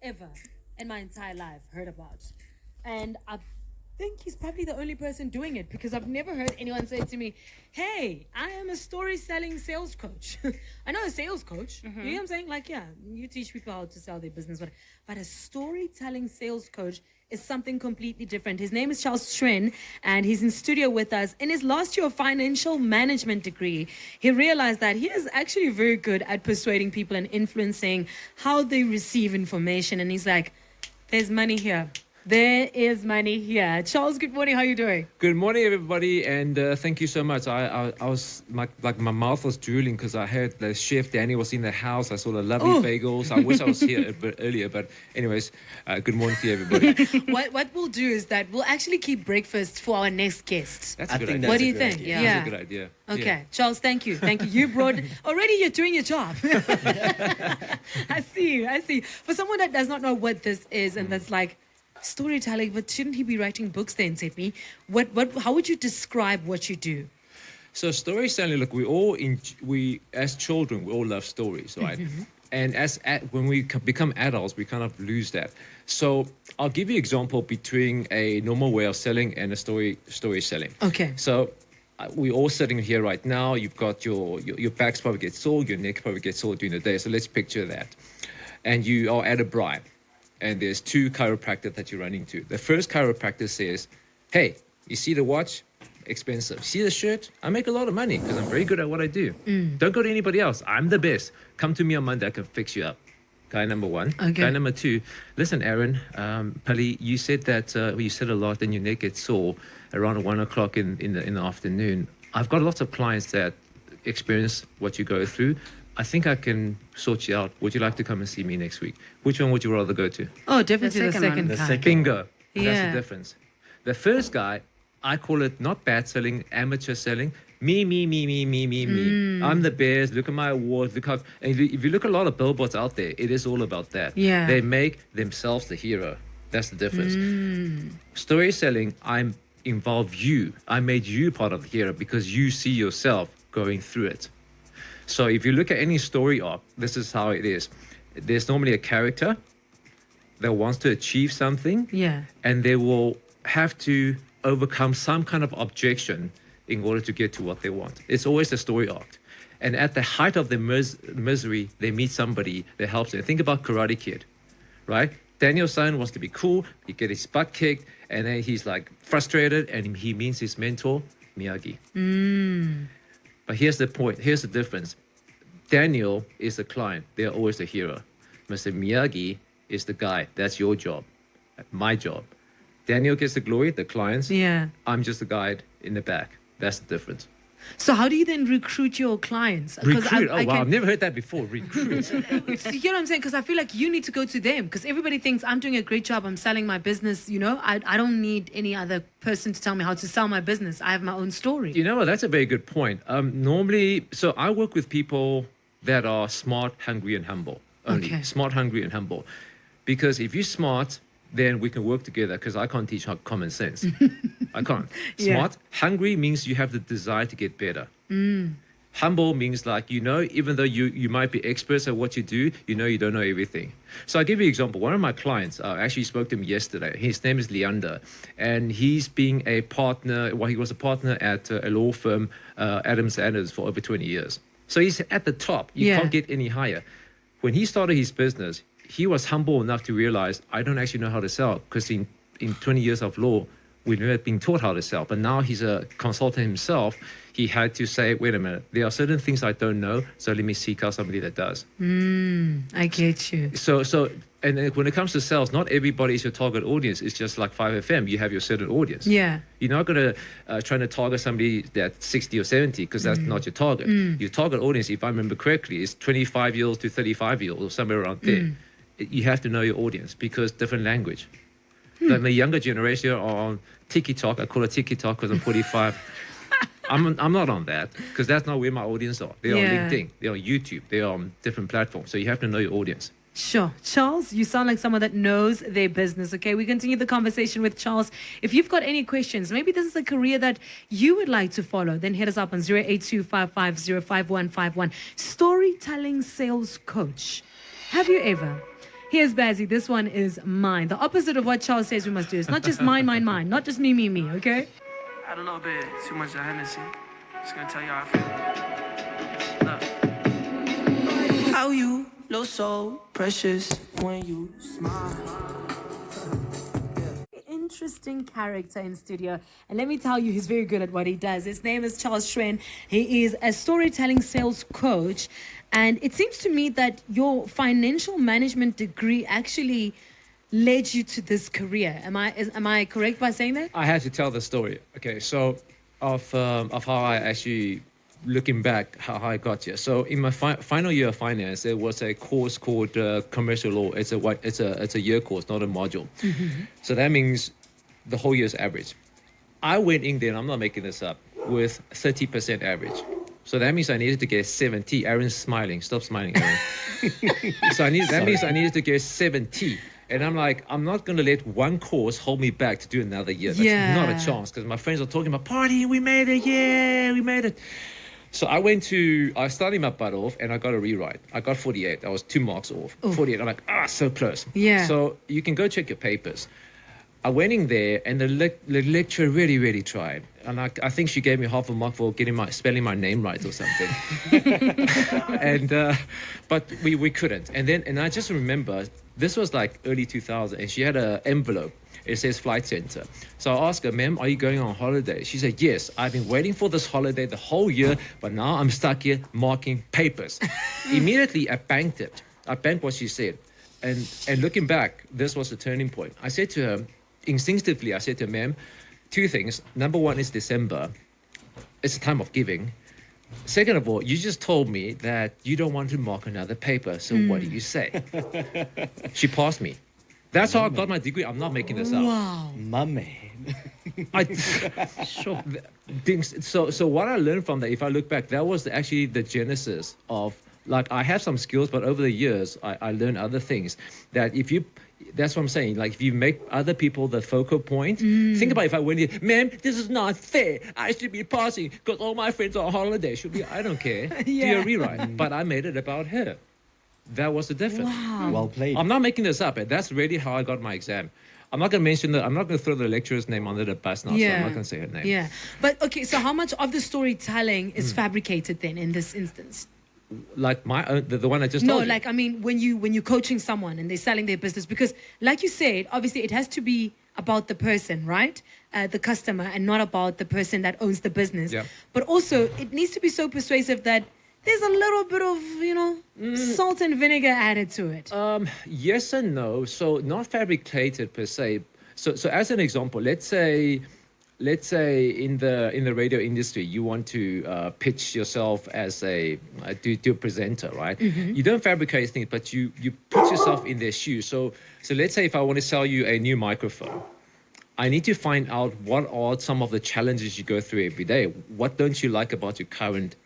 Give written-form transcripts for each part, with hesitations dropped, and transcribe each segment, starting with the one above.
ever in my entire life heard about. And I think he's probably the only person doing it because I've never heard anyone say to me, "Hey, I am a story selling sales coach." I know a sales coach. You know what I'm saying? Like, yeah, you teach people how to sell their business, but a storytelling sales coach is something completely different. His name is Charles Hsuan, and he's in studio with us. In his last year of financial management degree, he realized that he is actually very good at persuading people and influencing how they receive information. And he's like, there's money here. There is money here. Charles, good morning. How are you doing? Good morning, everybody, and thank you so much. I was my mouth was drooling because I heard the chef Danny was in the house. I saw the lovely bagels. I wish I was here a bit earlier, but anyways, good morning to you, everybody. What we'll do is that we'll actually keep breakfast for our next guest. That's a good idea. What do you think? Yeah, that's a good idea. Okay, Yeah. Charles, thank you. Thank you. You brought already. You're doing your job. I see. I see. For someone that does not know what this is, and that's like storytelling, but shouldn't he be writing books then, Sepi? How would you describe what you do? So storytelling, look, we as children, we all love stories, right? And when we become adults, we kind of lose that. So I'll give you an example between a normal way of selling and a story selling. Okay. So we're all sitting here right now. You've got your backs probably get sore, your neck probably gets sore during the day. So let's picture that. And you are at a bribe. And there's two chiropractors that you run into. The first chiropractor says, "Hey, you see the watch? Expensive. See the shirt? I make a lot of money because I'm very good at what I do. Don't go to anybody else. I'm the best. Come to me on Monday. I can fix you up." Guy number one. Okay. Guy number two, "Listen, Aaron, Pali, you said that you said a lot and your neck gets sore around 1 o'clock in the afternoon. I've got lots of clients that experience what you go through. I think I can sort you out. Would you like to come and see me next week? Which one would you rather go to?" Oh, definitely the second second one. kind. Bingo. That's Yeah. the difference. The first guy, I call it not bad selling, amateur selling. Me. I'm the best. Look at my awards. Look how. And if you look at a lot of billboards out there, it is all about that. Yeah. They make themselves the hero. That's the difference. Story selling, I'm involve you. I made you part of the hero because you see yourself going through it. So if you look at any story arc, this is how it is. There's normally a character that wants to achieve something, Yeah. and they will have to overcome some kind of objection in order to get to what they want. It's always a story arc. And at the height of their misery, they meet somebody that helps them. Think about Karate Kid, right? Daniel's son wants to be cool. He gets his butt kicked, and then he's like frustrated, and he meets his mentor, Miyagi. But here's the point. Here's the difference. Daniel is the client. They're always the hero. Mr. Miyagi is the guy. That's your job. My job. Daniel gets the glory, the clients. Yeah. I'm just the guide in the back. That's the difference. So how do you then recruit your clients? 'Cause Recruit. I I've never heard that before. Recruit. You know what I'm saying? Because I feel like you need to go to them because everybody thinks I'm doing a great job. I'm selling my business. You know, I don't need any other person to tell me how to sell my business. I have my own story. You know what? That's a very good point. Normally, so I work with people that are smart, hungry, and humble. Only Okay. smart, hungry, and humble. Because if you're smart, then we can work together because I can't teach common sense. I can't. Yeah. Smart, hungry means you have the desire to get better. Humble means like, even though you might be experts at what you do, you don't know everything. So I'll give you an example. One of my clients, I actually spoke to him yesterday. His name is Leander, and he's being a partner. Well, he was a partner at a law firm, Adams Sanders, for over 20 years. So he's at the top. You Yeah. can't get any higher. When he started his business, he was humble enough to realize, I don't actually know how to sell because in 20 years of law, we've never been taught how to sell. But now he's a consultant himself. He had to say, wait a minute, there are certain things I don't know, so let me seek out somebody that does. I get you. And then when it comes to sales, not everybody is your target audience. It's just like 5FM. You have your certain audience. Yeah. You're not going to try to target somebody that's 60 or 70 because that's not your target. Your target audience, if I remember correctly, is 25-year-olds to 35-year-olds or somewhere around there. You have to know your audience because different language. Like the younger generation are on TikTok. I call it TikTok because I'm 45. I'm not on that because that's not where my audience are. They're Yeah. on LinkedIn. They're on YouTube. They're on different platforms. So you have to know your audience. Sure. Charles, you sound like someone that knows their business, okay? We continue the conversation with Charles. If you've got any questions, maybe this is a career that you would like to follow, then hit us up on 08255055151. Storytelling sales coach. Have you ever? Here's Bazzy. This one is mine. The opposite of what Charles says we must do. It's not just mine. Not just me, okay? I don't know a bit too much of Hennessy. Just gonna tell you how I feel. Look. How you look so precious when you smile. Interesting character in studio, and let me tell you, he's very good at what he does. His name is Charles Hsuan. He is a storytelling sales coach, and it seems to me that your financial management degree actually led you to this career. Am I correct by saying that? I had to tell the story. Okay, so of how I actually, looking back, how I got here. So in my final year of finance, there was a course called commercial law. It's a year course, not a module. So that means the whole year's average. I went in there, and I'm not making this up, with 30% average. So that means I needed to get 70. Aaron's smiling. Stop smiling, Aaron. That means I needed to get 70. And I'm like, I'm not going to let one course hold me back to do another year. That's not a chance, because my friends are talking about, party, we made it, yeah, we made it. So I studied my butt off, and I got a rewrite. I got 48. I was 2 marks off. Ooh. 48. I'm like, so close. Yeah. So you can go check your papers. I went in there, and the lecturer really, really tried. And I think she gave me half a mark for spelling my name right or something. But we couldn't. And I just remember, this was like early 2000, and she had an envelope. It says flight center. So I asked her, ma'am, are you going on holiday? She said, yes, I've been waiting for this holiday the whole year, but now I'm stuck here marking papers. Immediately, I banked it. I banked what she said. And looking back, this was the turning point. I said to her, instinctively, I said to her, ma'am, 2 things. Number 1 is December. It's a time of giving. Second of all, you just told me that you don't want to mark another paper. So what do you say? She passed me. That's how I got my degree. I'm not making this up. Wow. My man. Sure. So what I learned from that, if I look back, that was actually the genesis of, like, I have some skills, but over the years, I learned other things. That's what I'm saying. Like, if you make other people the focal point, think about if I went here, ma'am, this is not fair. I should be passing because all my friends are on holiday. I don't care. Do a rewrite. But I made it about her. That was the difference. Wow. Well played. I'm not making this up. That's really how I got my exam. I'm not going to I'm not going to throw the lecturer's name under the bus now, so I'm not going to say her name. Yeah. But, okay, so how much of the storytelling is fabricated then in this instance? Like my own, the one I just told you. No, like, I mean, when you're coaching someone and they're selling their business, because like you said, obviously it has to be about the person, right? The customer, and not about the person that owns the business. Yeah. But also it needs to be so persuasive that there's a little bit of, salt and vinegar added to it. Yes and no. So not fabricated per se. So as an example, let's say in the radio industry, you want to pitch yourself as a presenter, right? You don't fabricate things, but you put yourself in their shoes. So let's say if I want to sell you a new microphone, I need to find out what are some of the challenges you go through every day. What don't you like about your current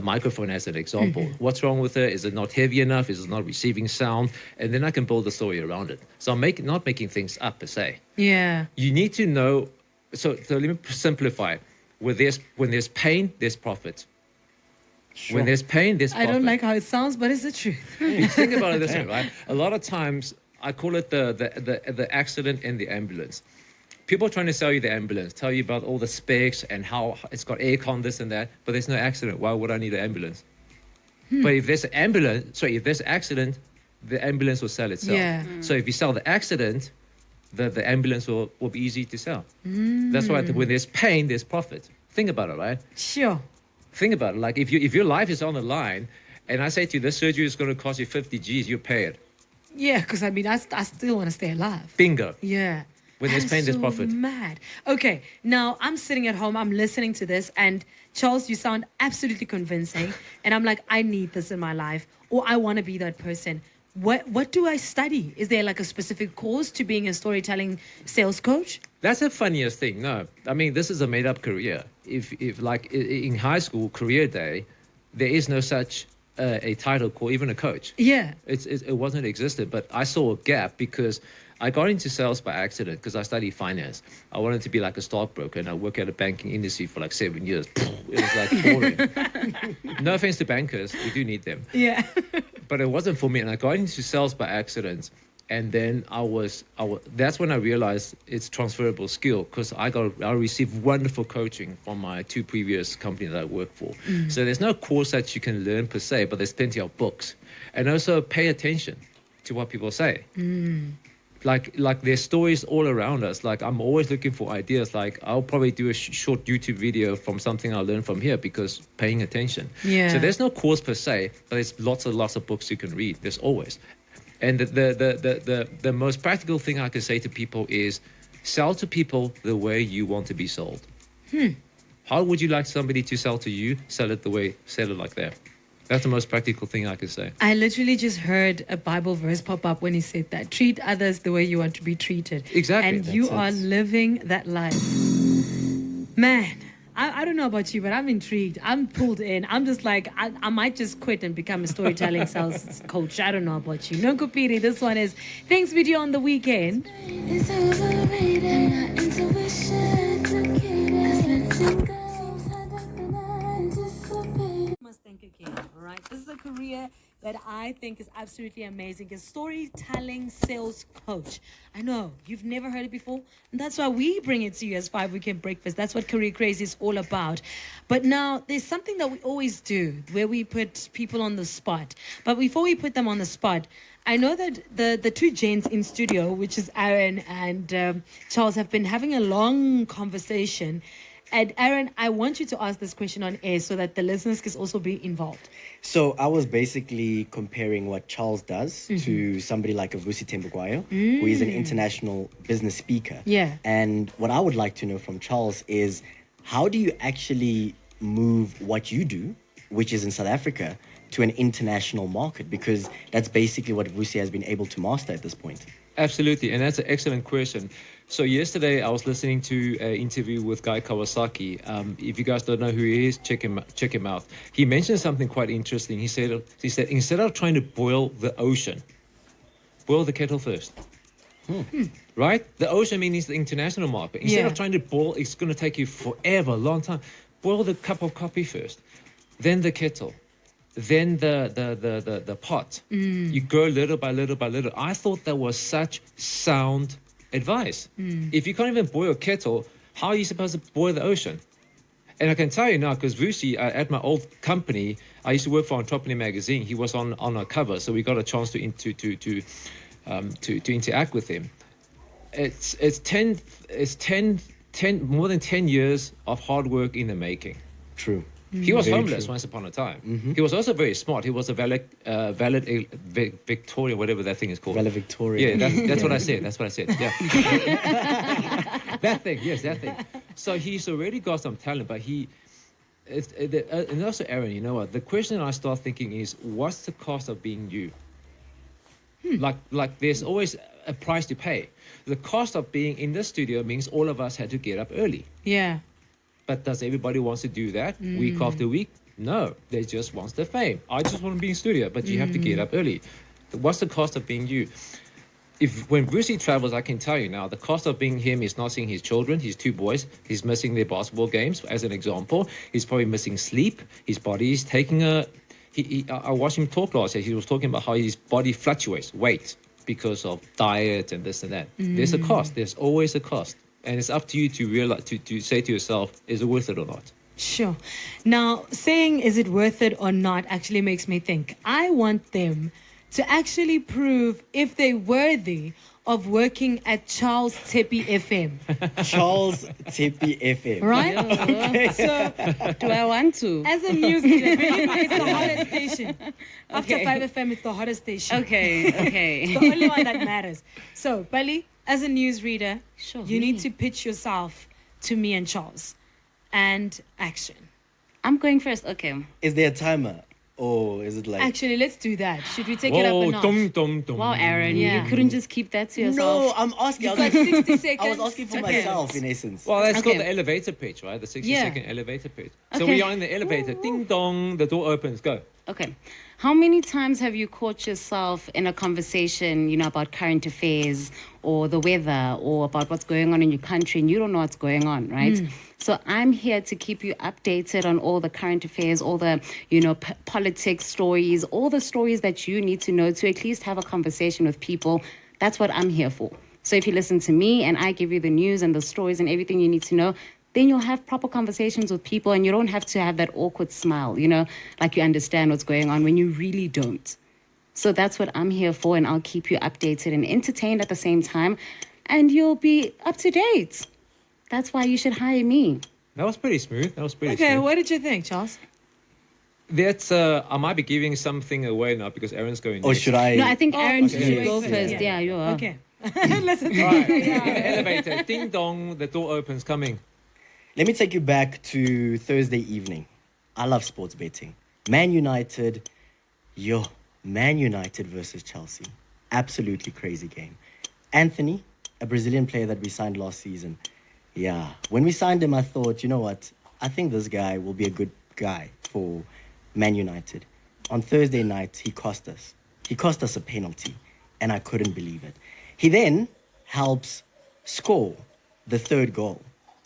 microphone, as an example? What's wrong with it? Is it not heavy enough? Is it not receiving sound? And then I can build a story around it. So I'm not making things up per se. Yeah. You need to know. So let me simplify. When there's pain, there's profit. Sure. When there's pain, there's profit. I don't like how it sounds, but it's the truth. Think about it this way, right? A lot of times I call it the accident and the ambulance. People are trying to sell you the ambulance, tell you about all the specs and how it's got aircon, this and that, but there's no accident. Why would I need an ambulance? But if there's accident, the ambulance will sell itself. Yeah. So if you sell the accident, the ambulance will be easy to sell. That's why when there's pain, there's profit. Think about it, right? Sure. Think about it. Like if your life is on the line, and I say to you, this surgery is going to cost you 50 G's, you pay it. Yeah, because I mean, I still want to stay alive. Bingo. Yeah. When there's pain, there's profit. Mad. Okay, now I'm sitting at home, I'm listening to this, and Charles, you sound absolutely convincing. And I'm like, I need this in my life, or I want to be that person. What do I study? Is there like a specific course to being a storytelling sales coach? That's the funniest thing. No, I mean, this is a made-up career. If like in high school, career day, there is no such a title called even a coach. Yeah. It wasn't existed, but I saw a gap because I got into sales by accident because I studied finance. I wanted to be like a stockbroker, and I worked at a banking industry for like 7 years. It was like boring. No offense to bankers, we do need them. Yeah. But it wasn't for me, and I got into sales by accident. And then that's when I realized it's transferable skill, because I received wonderful coaching from my 2 previous companies that I worked for. So there's no course that you can learn per se, but there's plenty of books. And also pay attention to what people say. Like there's stories all around us. Like I'm always looking for ideas. Like I'll probably do a short YouTube video from something I learned from here, because paying attention. Yeah. So there's no course per se, but there's lots of books you can read. There's always. And the most practical thing I can say to people is sell to people the way you want to be sold. How would you like somebody to sell to you? Sell it like that. That's the most practical thing I can say. I literally just heard a Bible verse pop up when he said that. Treat others the way you want to be treated. Exactly. And you are living that life. Man, I don't know about you, but I'm intrigued. I'm pulled in. I'm just like, I might just quit and become a storytelling sales coach. I don't know about you. No Kupiri, this one is Thanks Video on the Weekend. It's overrated, my intuition. 'Cause letting go is harder than I anticipated. Must think again, all right? This is a career that I think is absolutely amazing. A storytelling sales coach. I know you've never heard it before, and that's why we bring it to you as 5 Weekend Breakfast. That's what Career Crazy is all about. But now there's something that we always do where we put people on the spot. But before we put them on the spot, I know that the 2 gents in studio, which is Aaron and Charles, have been having a long conversation. And Aaron, I want you to ask this question on air so that the listeners can also be involved. So I was basically comparing what Charles does to somebody like a Vusi Tembugwayo, who is an international business speaker. Yeah. And what I would like to know from Charles is, how do you actually move what you do, which is in South Africa, to an international market? Because that's basically what Vusi has been able to master at this point. Absolutely, and that's an excellent question. So yesterday I was listening to an interview with Guy Kawasaki. If you guys don't know who he is, check him out. He mentioned something quite interesting. He said instead of trying to boil the ocean, boil the kettle first. Right? The ocean means the international market. Instead of trying to boil, it's going to take you forever, long time. Boil the cup of coffee first, then the kettle, then the pot. You go little by little by little. I thought that was such sound advice. If you can't even boil a kettle, how are you supposed to boil the ocean? And I can tell you now, because Vusi, at my old company, I used to work for Entrepreneur magazine. He was on our cover, so we got a chance to interact with him. It's 10 more than 10 years of hard work in the making. True. He was Very homeless true. once upon a time. He was also very smart. He was a Victoria, whatever that thing is called. Valedictorian. Yeah, that's what I said. That's what I said. Yeah. That thing. Yes, that thing. So he's already got some talent, but and also Aaron, you know what? The question I start thinking is, what's the cost of being you? Like there's always a price to pay. The cost of being in the studio means all of us had to get up early. Yeah. But does everybody wants to do that week after week? No, they just wants the fame. I just want to be in studio, but you have to get up early. What's the cost of being you? When Brucey travels, I can tell you now, the cost of being him is not seeing his children, his 2 boys. He's missing their basketball games, as an example. He's probably missing sleep. His body is taking I watched him talk last year. He was talking about how his body fluctuates, weight, because of diet and this and that. There's a cost. There's always a cost. And it's up to you to realize, to say to yourself, is it worth it or not? Sure. Now, saying is it worth it or not actually makes me think. I want them to actually prove if they're worthy of working at Charles Tepi FM. Charles Tepi FM. Right? Okay. So, Do I want to? as a news leader, believe me, it's the hottest station. After Okay. 5 FM, it's the hottest station. Okay, It's the okay. only one that matters. So, Bali, as a news reader, Sure, you me. need to pitch yourself to me and Charles. And action. I'm going first. Okay. Is there a timer? Or is it like... Actually, let's do that. Should we take it up a notch? Dum. Wow, Aaron, Yeah. you couldn't just keep that to No, yourself. I'm asking. You've got 60 seconds. I was asking for Okay. myself, in essence. Well, that's Okay. called the elevator pitch, right? The 60-second elevator pitch. So Okay. we are in the elevator. Ding dong, the door opens. Go. Okay. How many times have you caught yourself in a conversation, about current affairs or the weather or about what's going on in your country and you don't know what's going on, right? So I'm here to keep you updated on all the current affairs, all the, politics stories, all the stories that you need to know to at least have a conversation with people. That's what I'm here for. So if you listen to me and I give you the news and the stories and everything you need to know, then you'll have proper conversations with people and you don't have to have that awkward smile, like you understand what's going on when you really don't. So that's what I'm here for, and I'll keep you updated and entertained at the same time, and you'll be up to date. That's why you should hire me. That was pretty smooth. Okay, smooth. what did you think, Charles? That's I might be giving something away now because Aaron's going. Or next. should I? No, I think Aaron okay. should go Yeah. first. Yeah. Yeah, you are. Okay. Listen. All right. Elevator. Ding dong. The door opens. Coming. Let me take you back to Thursday evening. I love sports betting. Man United versus Chelsea. Absolutely crazy game. Anthony, a Brazilian player that we signed last season. Yeah, when we signed him, I thought, you know what? I think this guy will be a good guy for Man United. On Thursday night, he cost us. He cost us a penalty, and I couldn't believe it. He then helps score the third goal,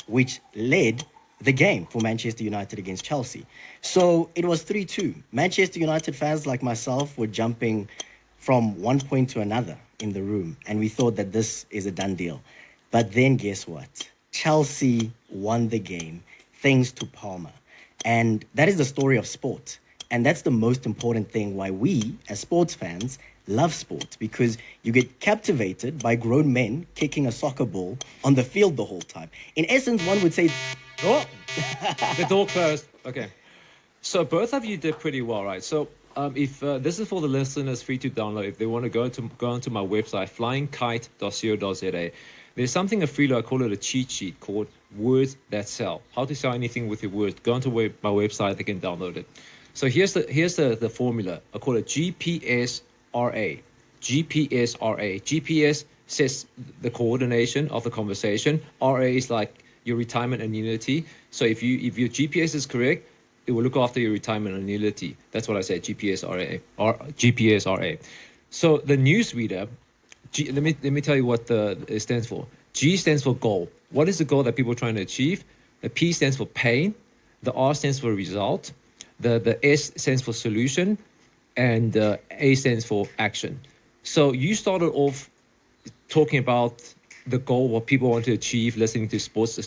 which led the game for Manchester United against Chelsea. So it was 3-2. Manchester United fans like myself were jumping from one point to another in the room, and we thought that this is a done deal. But then guess what? Chelsea won the game thanks to Palmer. And that is the story of sport. And that's the most important thing why we, as sports fans, love sport, because you get captivated by grown men kicking a soccer ball on the field the whole time. In essence, one would say, Oh, the door closed. Okay. So both of you did pretty well, right? So if this is for the listeners, free to download. If they want to go onto my website, flyingkite.co.za, there's something a freelo, I call it a cheat sheet called Words That Sell. How to sell anything with your words. Go onto my website, they can download it. So here's the formula. I call it GPSRA. GPSRA. GPS says the coordination of the conversation. RA is like your retirement annuity. So if your GPS is correct, it will look after your retirement annuity. That's what I said, GPSRA. GPSRA. So the newsreader, let me tell you what it stands for. G stands for goal. What is the goal that people are trying to achieve? The P stands for pain. The R stands for result. The S stands for solution. And A stands for action. So you started off talking about the goal, what people want to achieve, listening to sports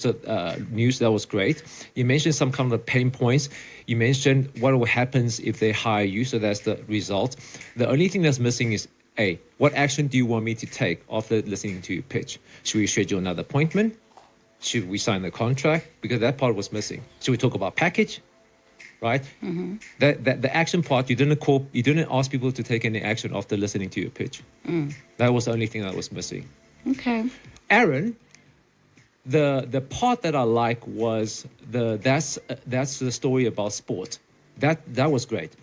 news. That was great. You mentioned some kind of pain points. You mentioned what will happen if they hire you. So that's the result. The only thing that's missing is A, what action do you want me to take after listening to your pitch? Should we schedule another appointment? Should we sign the contract? Because that part was missing. Should we talk about package? Right? Mm-hmm. That the action part, you didn't ask people to take any action after listening to your pitch. That was the only thing that was missing. Okay. Aaron, the part that I like was that's the story about sport. That was great.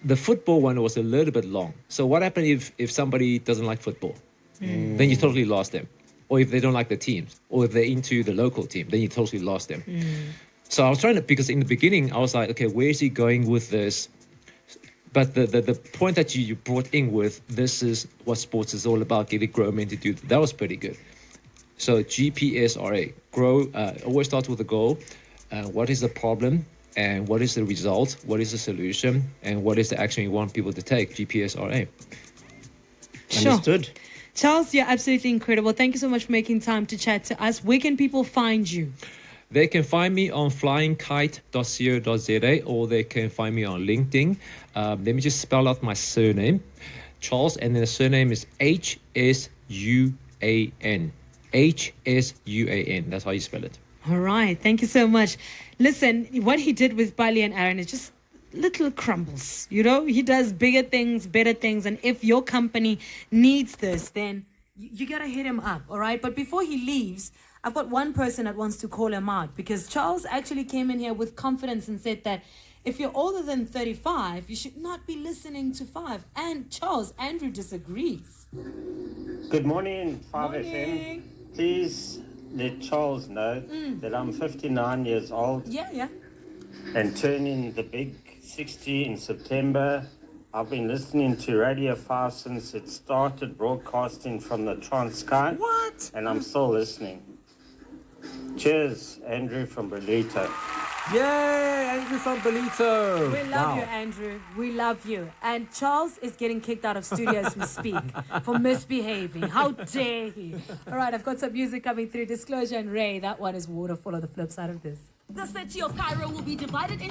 The football one was a little bit long. So what happened if somebody doesn't like football? Then you totally lost them. Or if they don't like the teams, or if they're into the local team, then you totally lost them. So I was trying to, because in the beginning I was like, okay, where is he going with this? But the point that you brought in with, this is what sports is all about, getting grown men to do, that was pretty good. So GPSRA, grow, always start with a goal. What is the problem? And what is the result? What is the solution? And what is the action you want people to take? GPSRA. Sure. Understood. Charles, you're absolutely incredible. Thank you so much for making time to chat to us. Where can people find you? They can find me on flyingkite.co.za, or they can find me on LinkedIn. Let me just spell out my surname, Charles, and then the surname is Hsuan. Hsuan. That's how you spell it. All right. Thank you so much. Listen, what he did with Bali and Aaron is just little crumbles. He does bigger things, better things. And if your company needs this, then you got to hit him up. All right. But before he leaves, I've got one person that wants to call him out, because Charles actually came in here with confidence and said that if you're older than 35, you should not be listening to 5. And Charles, Andrew disagrees. Good morning, 5FM. Morning. Please let Charles know that I'm 59 years old Yeah. and turning the big 60 in September. I've been listening to Radio 5 since it started broadcasting from the Transkei. What? And I'm still listening. Cheers, Andrew from Berlito. Yay, Andrew from Belito. We love you, Andrew. We love you. And Charles is getting kicked out of studio as we speak for misbehaving. How dare he? All right, I've got some music coming through. Disclosure and Ray. That one is waterfall on the flip side of this. The city of Cairo will be divided into